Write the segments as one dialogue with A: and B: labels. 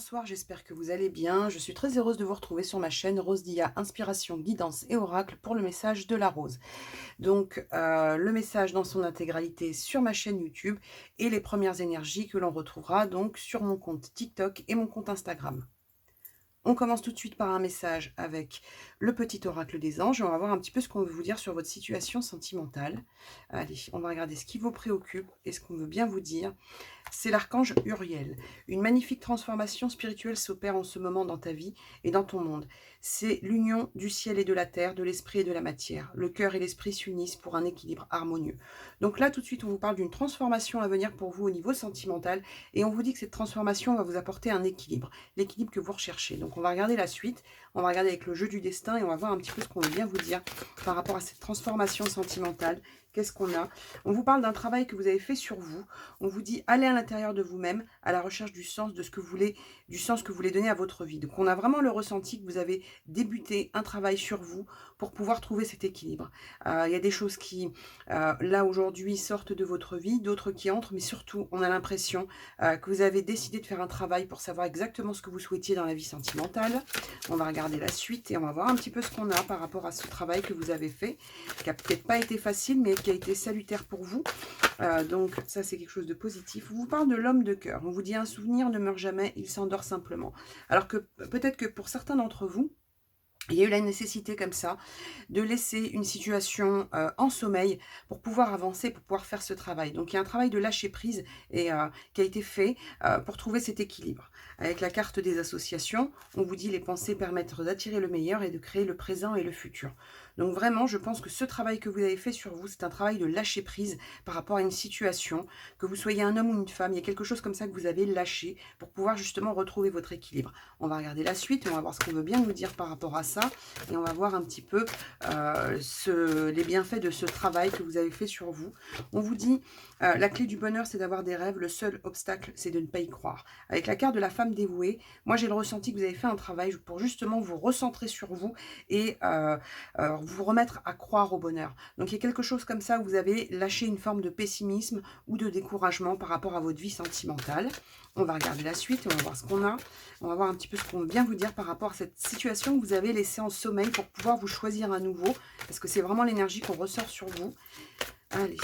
A: bonsoir, j'espère que vous allez bien. Je suis très heureuse de vous retrouver sur ma chaîne Rose Dia, Inspiration, Guidance et Oracle pour le message de la rose. Donc, le message dans son intégralité sur ma chaîne YouTube et les premières énergies que l'on retrouvera donc sur mon compte TikTok et mon compte Instagram. On commence tout de suite par un message avec le petit oracle des anges. On va voir un petit peu ce qu'on veut vous dire sur votre situation sentimentale. Allez, on va regarder ce qui vous préoccupe et ce qu'on veut bien vous dire. C'est l'archange Uriel. Une magnifique transformation spirituelle s'opère en ce moment dans ta vie et dans ton monde. C'est l'union du ciel et de la terre, de l'esprit et de la matière. Le cœur et l'esprit s'unissent pour un équilibre harmonieux. Donc là, tout de suite, on vous parle d'une transformation à venir pour vous au niveau sentimental et on vous dit que cette transformation va vous apporter un équilibre, l'équilibre que vous recherchez. Donc on va regarder la suite, on va regarder avec le jeu du destin et on va voir un petit peu ce qu'on veut bien vous dire par rapport à cette transformation sentimentale. Qu'est-ce qu'on a? On vous parle d'un travail que vous avez fait sur vous. On vous dit allez à l'intérieur de vous-même à la recherche du sens de ce que vous voulez, du sens que vous voulez donner à votre vie. Donc on a vraiment le ressenti que vous avez débuté un travail sur vous pour pouvoir trouver cet équilibre. Il y a des choses qui là aujourd'hui sortent de votre vie, d'autres qui entrent, mais surtout on a l'impression que vous avez décidé de faire un travail pour savoir exactement ce que vous souhaitiez dans la vie sentimentale. On va regarder la suite et on va voir un petit peu ce qu'on a par rapport à ce travail que vous avez fait, qui a peut-être pas été facile, mais qui a été salutaire pour vous. Donc ça c'est quelque chose de positif. On vous parle de l'homme de cœur. On vous dit un souvenir ne meurt jamais, il s'endort simplement. Alors que peut-être que pour certains d'entre vous, il y a eu la nécessité comme ça de laisser une situation en sommeil pour pouvoir avancer, pour pouvoir faire ce travail. Donc il y a un travail de lâcher prise et qui a été fait pour trouver cet équilibre. Avec la carte des associations, on vous dit les pensées permettent d'attirer le meilleur et de créer le présent et le futur. Donc vraiment, je pense que ce travail que vous avez fait sur vous, c'est un travail de lâcher prise par rapport à une situation, que vous soyez un homme ou une femme, il y a quelque chose comme ça que vous avez lâché pour pouvoir justement retrouver votre équilibre. On va regarder la suite et on va voir ce qu'on veut bien nous dire par rapport à ça. Et on va voir un petit peu les bienfaits de ce travail que vous avez fait sur vous. On vous dit, la clé du bonheur, c'est d'avoir des rêves. Le seul obstacle, c'est de ne pas y croire. Avec la carte de la femme dévouée, moi, j'ai le ressenti que vous avez fait un travail pour justement vous recentrer sur vous et vous remettre à croire au bonheur. Donc, il y a quelque chose comme ça où vous avez lâché une forme de pessimisme ou de découragement par rapport à votre vie sentimentale. On va regarder la suite et on va voir ce qu'on a. On va voir un petit peu ce qu'on veut bien vous dire par rapport à cette situation que vous avez laissée en sommeil pour pouvoir vous choisir à nouveau. Parce que c'est vraiment l'énergie qu'on ressort sur vous. Allez.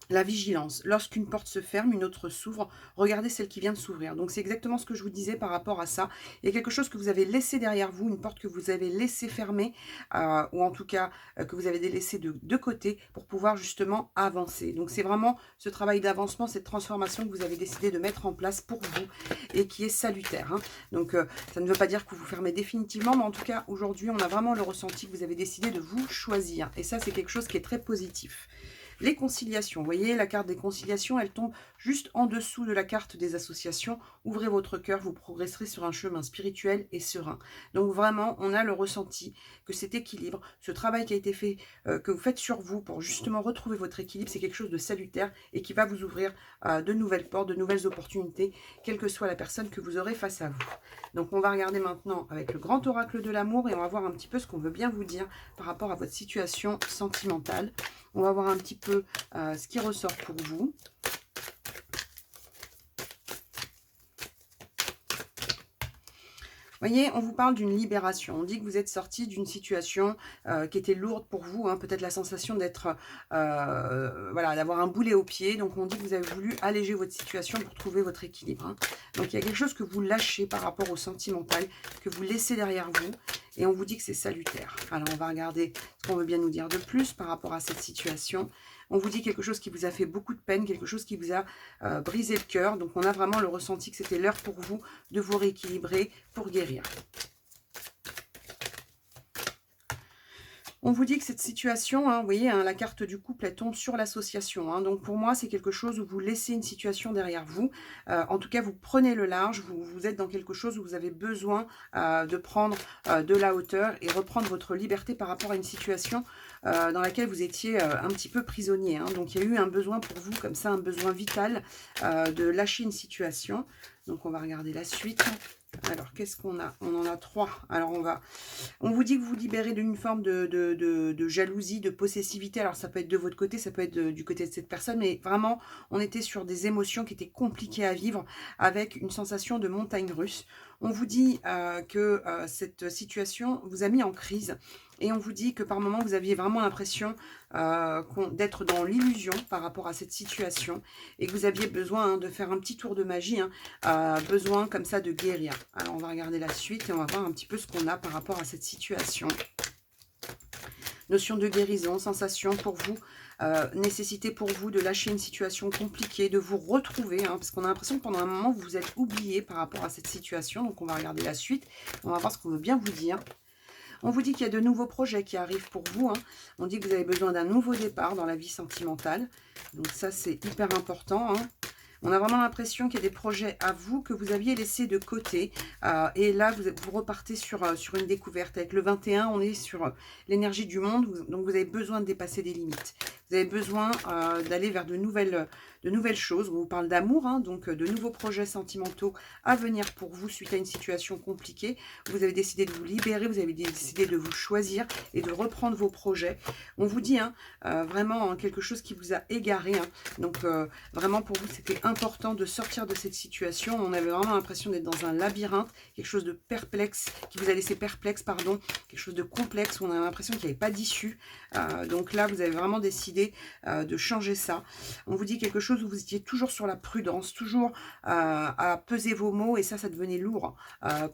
A: La vigilance. Lorsqu'une porte se ferme, une autre s'ouvre. Regardez celle qui vient de s'ouvrir. Donc, c'est exactement ce que je vous disais par rapport à ça. Il y a quelque chose que vous avez laissé derrière vous, une porte que vous avez laissé fermer, ou en tout cas que vous avez délaissé de côté pour pouvoir justement avancer. Donc, c'est vraiment ce travail d'avancement, cette transformation que vous avez décidé de mettre en place pour vous et qui est salutaire. Hein. Donc, ça ne veut pas dire que vous vous fermez définitivement, mais en tout cas, aujourd'hui, on a vraiment le ressenti que vous avez décidé de vous choisir. Et ça, c'est quelque chose qui est très positif. Les conciliations, vous voyez, la carte des conciliations, elle tombe juste en dessous de la carte des associations. Ouvrez votre cœur, vous progresserez sur un chemin spirituel et serein. Donc vraiment, on a le ressenti que cet équilibre, ce travail qui a été fait, que vous faites sur vous pour justement retrouver votre équilibre, c'est quelque chose de salutaire et qui va vous ouvrir de nouvelles portes, de nouvelles opportunités, quelle que soit la personne que vous aurez face à vous. Donc on va regarder maintenant avec le grand oracle de l'amour et on va voir un petit peu ce qu'on veut bien vous dire par rapport à votre situation sentimentale. On va voir un petit peu ce qui ressort pour vous. Vous voyez, on vous parle d'une libération. On dit que vous êtes sorti d'une situation qui était lourde pour vous. Hein, peut-être la sensation d'être, voilà, d'avoir un boulet au pied. Donc, on dit que vous avez voulu alléger votre situation pour trouver votre équilibre. Hein. Donc, il y a quelque chose que vous lâchez par rapport au sentimental, que vous laissez derrière vous. Et on vous dit que c'est salutaire. Alors, on va regarder ce qu'on veut bien nous dire de plus par rapport à cette situation. On vous dit quelque chose qui vous a fait beaucoup de peine, quelque chose qui vous a brisé le cœur. Donc, on a vraiment le ressenti que c'était l'heure pour vous de vous rééquilibrer pour guérir. On vous dit que cette situation, hein, vous voyez, hein, la carte du couple, elle tombe sur l'association. Hein, donc pour moi, c'est quelque chose où vous laissez une situation derrière vous. En tout cas, vous prenez le large, vous êtes dans quelque chose où vous avez besoin de prendre de la hauteur et reprendre votre liberté par rapport à une situation dans laquelle vous étiez un petit peu prisonnier. Hein. Donc il y a eu un besoin pour vous, comme ça, un besoin vital de lâcher une situation. Donc on va regarder la suite. Alors, qu'est-ce qu'on a? On en a 3. Alors, on vous dit que vous vous libérez d'une forme de jalousie, de possessivité. Alors, ça peut être de votre côté, ça peut être du côté de cette personne, mais vraiment, on était sur des émotions qui étaient compliquées à vivre avec une sensation de montagne russe. On vous dit que cette situation vous a mis en crise et on vous dit que par moments, vous aviez vraiment l'impression d'être dans l'illusion par rapport à cette situation et que vous aviez besoin de faire un petit tour de magie, besoin comme ça de guérir. Alors, on va regarder la suite et on va voir un petit peu ce qu'on a par rapport à cette situation. Notion de guérison, sensation pour vous, nécessité pour vous de lâcher une situation compliquée, de vous retrouver, parce qu'on a l'impression que pendant un moment, vous vous êtes oublié par rapport à cette situation. Donc, on va regarder la suite. On va voir ce qu'on veut bien vous dire. On vous dit qu'il y a de nouveaux projets qui arrivent pour vous. On dit que vous avez besoin d'un nouveau départ dans la vie sentimentale. Donc, ça, c'est hyper important. On a vraiment l'impression qu'il y a des projets à vous que vous aviez laissés de côté. Et là, vous repartez sur une découverte. Avec le 21, on est sur l'énergie du monde. Donc, vous avez besoin de dépasser des limites. Vous avez besoin d'aller vers de nouvelles choses. On vous parle d'amour, donc de nouveaux projets sentimentaux à venir pour vous suite à une situation compliquée. Vous avez décidé de vous libérer, vous avez décidé de vous choisir et de reprendre vos projets. On vous dit vraiment quelque chose qui vous a égaré. Donc, vraiment pour vous, c'était important de sortir de cette situation. On avait vraiment l'impression d'être dans un labyrinthe, quelque chose de perplexe, qui vous a laissé perplexe, pardon, quelque chose de complexe où on a l'impression qu'il n'y avait pas d'issue. Donc là, vous avez vraiment décidé de changer ça. On vous dit quelque chose où vous étiez toujours sur la prudence, toujours à peser vos mots et ça devenait lourd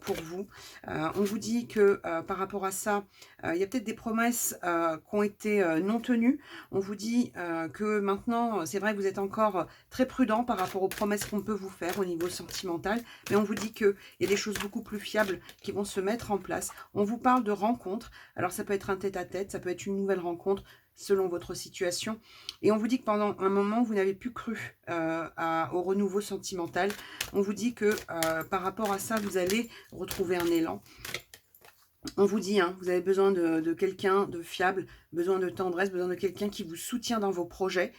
A: pour vous. On vous dit que par rapport à ça, il y a peut-être des promesses qui ont été non tenues. On vous dit que maintenant, c'est vrai que vous êtes encore très prudent par rapport aux promesses qu'on peut vous faire au niveau sentimental, mais on vous dit qu'il y a des choses beaucoup plus fiables qui vont se mettre en place. On vous parle de rencontres. Alors, ça peut être un tête-à-tête, ça peut être une nouvelle rencontre selon votre situation. Et on vous dit que pendant un moment, vous n'avez plus cru au renouveau sentimental. On vous dit que par rapport à ça, vous allez retrouver un élan. On vous dit, vous avez besoin de quelqu'un de fiable, besoin de tendresse, besoin de quelqu'un qui vous soutient dans vos projets.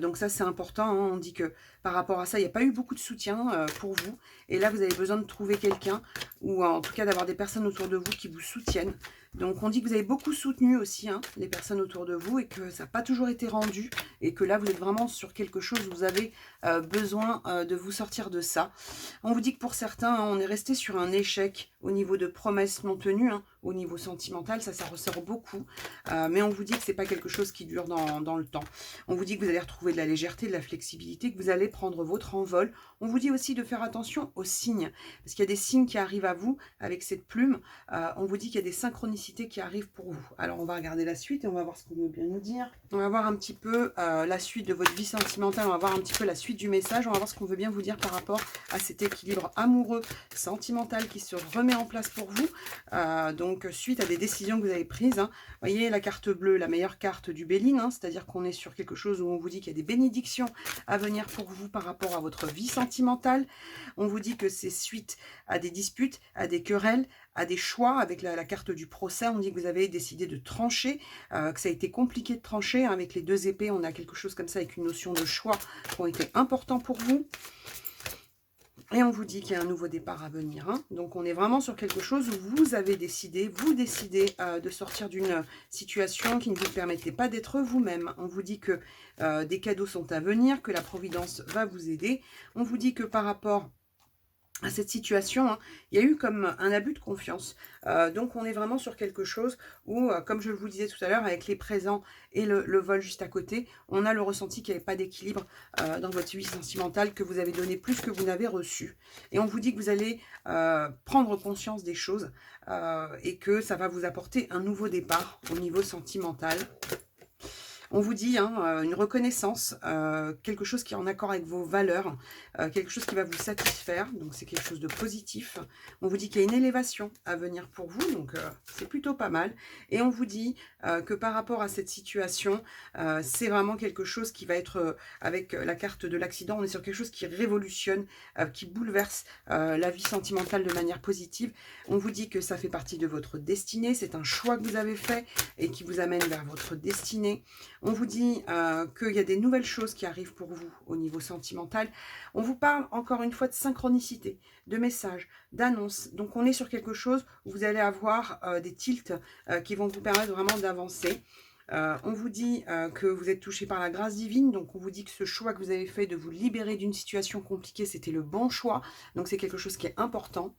A: Donc ça, c'est important. On dit que par rapport à ça, il n'y a pas eu beaucoup de soutien pour vous. Et là, vous avez besoin de trouver quelqu'un, ou en tout cas d'avoir des personnes autour de vous qui vous soutiennent. Donc on dit que vous avez beaucoup soutenu aussi les personnes autour de vous et que ça n'a pas toujours été rendu. Et que là, vous êtes vraiment sur quelque chose où vous avez besoin de vous sortir de ça. On vous dit que pour certains, on est resté sur un échec au niveau de promesses non tenues, au niveau sentimental, ça ressort beaucoup. Mais on vous dit que ce n'est pas quelque chose qui dure dans le temps. On vous dit que vous allez retrouver de la légèreté, de la flexibilité, que vous allez prendre votre envol. On vous dit aussi de faire attention aux signes, parce qu'il y a des signes qui arrivent à vous avec cette plume. On vous dit qu'il y a des synchronicités qui arrivent pour vous. Alors, on va regarder la suite et on va voir ce qu'on veut bien nous dire. On va voir un petit peu la suite de votre vie sentimentale. On va voir un petit peu la suite du message. On va voir ce qu'on veut bien vous dire par rapport à cet équilibre amoureux, sentimental qui se remet en place pour vous. Donc, suite à des décisions que vous avez prises. Vous voyez, la carte bleue, la meilleure carte du Béline, c'est-à-dire qu'on est sur quelque chose où on vous dit qu'il y a des bénédictions à venir pour vous par rapport à votre vie sentimentale. On vous dit que c'est suite à des disputes, à des querelles, à des choix. Avec la carte du procès, on dit que vous avez décidé de trancher, que ça a été compliqué de trancher. Avec les 2 épées, on a quelque chose comme ça avec une notion de choix qui ont été importants pour vous. Et on vous dit qu'il y a un nouveau départ à venir. Donc, on est vraiment sur quelque chose où vous avez décidé, vous décidez de sortir d'une situation qui ne vous permettait pas d'être vous-même. On vous dit que des cadeaux sont à venir, que la Providence va vous aider. On vous dit que par rapport à cette situation, il y a eu comme un abus de confiance. Donc, on est vraiment sur quelque chose où, comme je vous le disais tout à l'heure, avec les présents et le vol juste à côté, on a le ressenti qu'il n'y avait pas d'équilibre dans votre vie sentimentale, que vous avez donné plus que vous n'avez reçu. Et on vous dit que vous allez prendre conscience des choses et que ça va vous apporter un nouveau départ au niveau sentimental. On vous dit une reconnaissance, quelque chose qui est en accord avec vos valeurs, quelque chose qui va vous satisfaire, donc c'est quelque chose de positif. On vous dit qu'il y a une élévation à venir pour vous, donc c'est plutôt pas mal. Et on vous dit que par rapport à cette situation, c'est vraiment quelque chose qui va être, avec la carte de l'accident, on est sur quelque chose qui révolutionne, qui bouleverse la vie sentimentale de manière positive. On vous dit que ça fait partie de votre destinée, c'est un choix que vous avez fait et qui vous amène vers votre destinée. On vous dit qu'il y a des nouvelles choses qui arrivent pour vous au niveau sentimental. On vous parle encore une fois de synchronicité, de messages, d'annonces. Donc on est sur quelque chose où vous allez avoir des tilts qui vont vous permettre vraiment d'avancer. On vous dit que vous êtes touché par la grâce divine, donc on vous dit que ce choix que vous avez fait de vous libérer d'une situation compliquée, c'était le bon choix. Donc c'est quelque chose qui est important.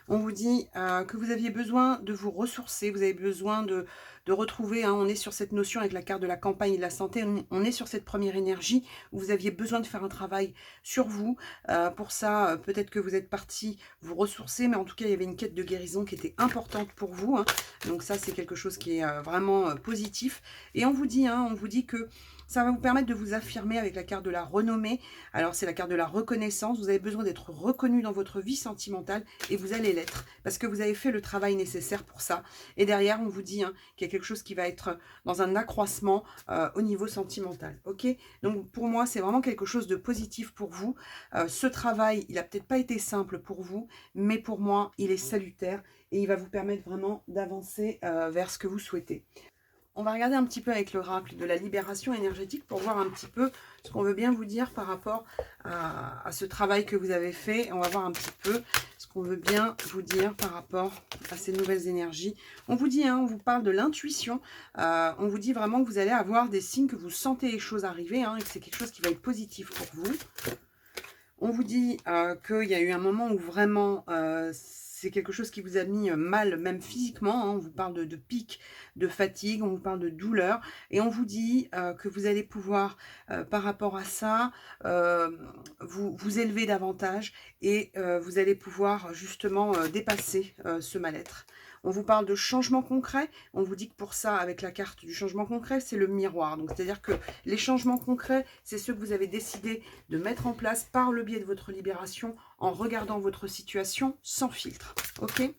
A: On vous dit que vous aviez besoin de vous ressourcer, vous avez besoin de retrouver, hein, on est sur cette notion avec la carte de la campagne et de la santé, on est sur cette première énergie où vous aviez besoin de faire un travail sur vous. Pour ça, peut-être que vous êtes parti vous ressourcer, mais en tout cas, il y avait une quête de guérison qui était importante pour vous. Hein. Donc ça, c'est quelque chose qui est vraiment positif. Et on vous dit que ça va vous permettre de vous affirmer avec la carte de la renommée. Alors, c'est la carte de la reconnaissance. Vous avez besoin d'être reconnu dans votre vie sentimentale et vous allez l'être parce que vous avez fait le travail nécessaire pour ça. Et derrière, on vous dit qu'il y a quelque chose qui va être dans un accroissement au niveau sentimental. Ok? Donc, pour moi, c'est vraiment quelque chose de positif pour vous. Ce travail, il n'a peut-être pas été simple pour vous, mais pour moi, il est salutaire et il va vous permettre vraiment d'avancer vers ce que vous souhaitez. On va regarder un petit peu avec l'oracle de la libération énergétique pour voir un petit peu ce qu'on veut bien vous dire par rapport à ce travail que vous avez fait. On va voir un petit peu ce qu'on veut bien vous dire par rapport à ces nouvelles énergies. On vous dit, on vous parle de l'intuition. On vous dit vraiment que vous allez avoir des signes, que vous sentez les choses arriver et que c'est quelque chose qui va être positif pour vous. On vous dit qu'il y a eu un moment où vraiment c'est quelque chose qui vous a mis mal, même physiquement. On vous parle de pic, de fatigue, on vous parle de douleur. Et on vous dit que vous allez pouvoir, par rapport à ça, vous élever davantage et vous allez pouvoir justement dépasser ce mal-être. On vous parle de changement concret. On vous dit que pour ça, avec la carte du changement concret, c'est le miroir. Donc, c'est-à-dire que les changements concrets, c'est ceux que vous avez décidé de mettre en place par le biais de votre libération en regardant votre situation sans filtre. Ok ?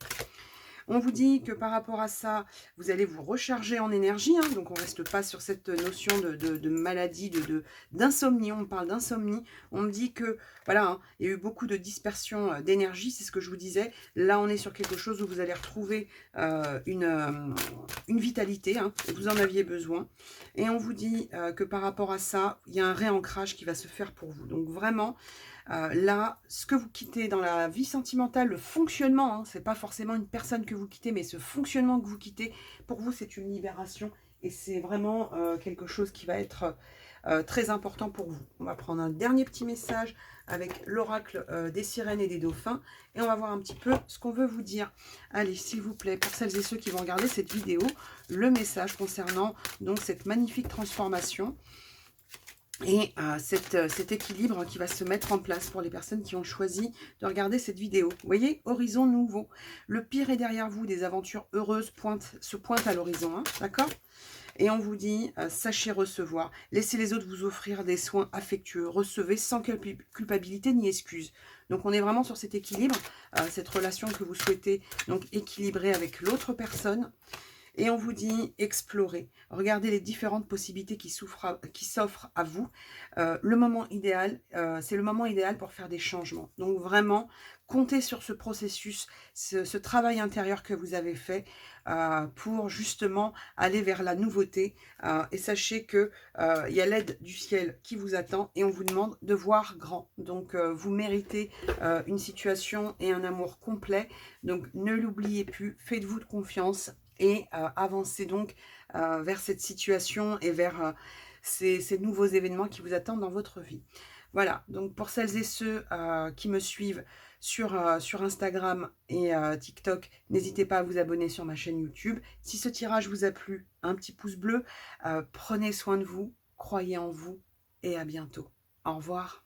A: On vous dit que par rapport à ça, vous allez vous recharger en énergie. Donc, on ne reste pas sur cette notion de maladie, d'insomnie. On parle d'insomnie. On me dit que, voilà, il y a eu beaucoup de dispersion d'énergie. C'est ce que je vous disais. Là, on est sur quelque chose où vous allez retrouver une vitalité. Vous en aviez besoin. Et on vous dit que par rapport à ça, il y a un réancrage qui va se faire pour vous. Donc, vraiment... là, ce que vous quittez dans la vie sentimentale, le fonctionnement, c'est pas forcément une personne que vous quittez, mais ce fonctionnement que vous quittez, pour vous, c'est une libération et c'est vraiment quelque chose qui va être très important pour vous. On va prendre un dernier petit message avec l'oracle des sirènes et des dauphins et on va voir un petit peu ce qu'on veut vous dire. Allez, s'il vous plaît, pour celles et ceux qui vont regarder cette vidéo, le message concernant donc cette magnifique transformation. Et cet équilibre qui va se mettre en place pour les personnes qui ont choisi de regarder cette vidéo. Vous voyez, horizon nouveau. Le pire est derrière vous, des aventures heureuses se pointent à l'horizon, d'accord? Et on vous dit, sachez recevoir. Laissez les autres vous offrir des soins affectueux. Recevez sans culpabilité ni excuse. Donc on est vraiment sur cet équilibre, cette relation que vous souhaitez donc équilibrer avec l'autre personne. Et on vous dit explorer, regardez les différentes possibilités qui s'offrent à vous. Le moment idéal, c'est le moment idéal pour faire des changements. Donc vraiment, comptez sur ce processus, ce travail intérieur que vous avez fait pour justement aller vers la nouveauté. Et sachez que il y a l'aide du ciel qui vous attend et on vous demande de voir grand. Donc vous méritez une situation et un amour complet. Donc ne l'oubliez plus, faites-vous de confiance. Et avancez donc vers cette situation et vers ces nouveaux événements qui vous attendent dans votre vie. Voilà, donc pour celles et ceux qui me suivent sur Instagram et TikTok, n'hésitez pas à vous abonner sur ma chaîne YouTube. Si ce tirage vous a plu, un petit pouce bleu. Prenez soin de vous, croyez en vous et à bientôt. Au revoir.